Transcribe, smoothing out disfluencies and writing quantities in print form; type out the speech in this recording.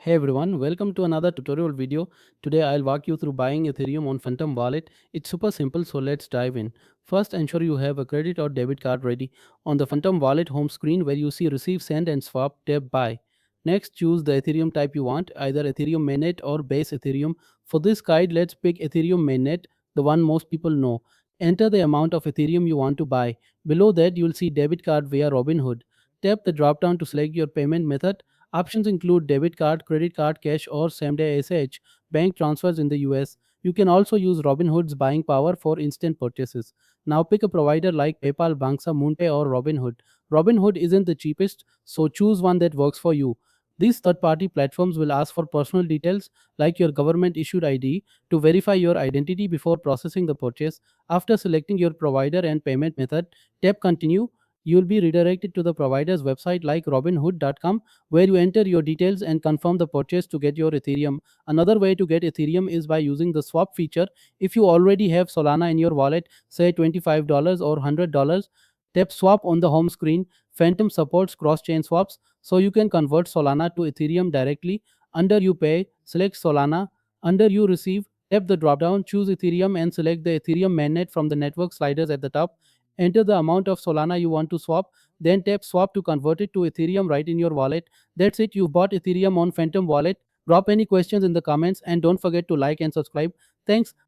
Hey everyone, welcome to another tutorial video. Today I'll walk you through buying Ethereum on Phantom Wallet. It's super simple, so let's dive in. First, ensure you have a credit or debit card ready. On the Phantom Wallet home screen where you see receive, send and swap, tap buy. Next, choose the Ethereum type you want, either Ethereum mainnet or base Ethereum. For this guide, let's pick Ethereum mainnet, the one most people know. Enter the amount of Ethereum you want to buy. Below that, you'll see debit card via Robinhood. Tap the drop down to select your payment method. Options include debit card, credit card, cash, or same day ACH bank transfers in the US. You can also use Robinhood's buying power for instant purchases. Now pick a provider like PayPal, Banksa, MoonPay, or Robinhood. Robinhood isn't the cheapest, so choose one that works for you. These third party platforms will ask for personal details like your government issued ID to verify your identity before processing the purchase. After selecting your provider and payment method, tap continue. You will be redirected to the provider's website like robinhood.com where you enter your details and confirm the purchase to get your Ethereum. Another way to get Ethereum is by using the swap feature. If you already have Solana in your wallet, say $25 or $100, tap swap on the home screen. Phantom supports cross-chain swaps, so you can convert Solana to Ethereum directly. Under you pay, select Solana. Under you receive, tap the drop-down, choose Ethereum and select the Ethereum mainnet from the network sliders at the top. Enter the amount of Solana you want to swap, then tap swap to convert it to Ethereum right in your wallet. That's it, you've bought Ethereum on Phantom Wallet. Drop any questions in the comments and don't forget to like and subscribe. Thanks.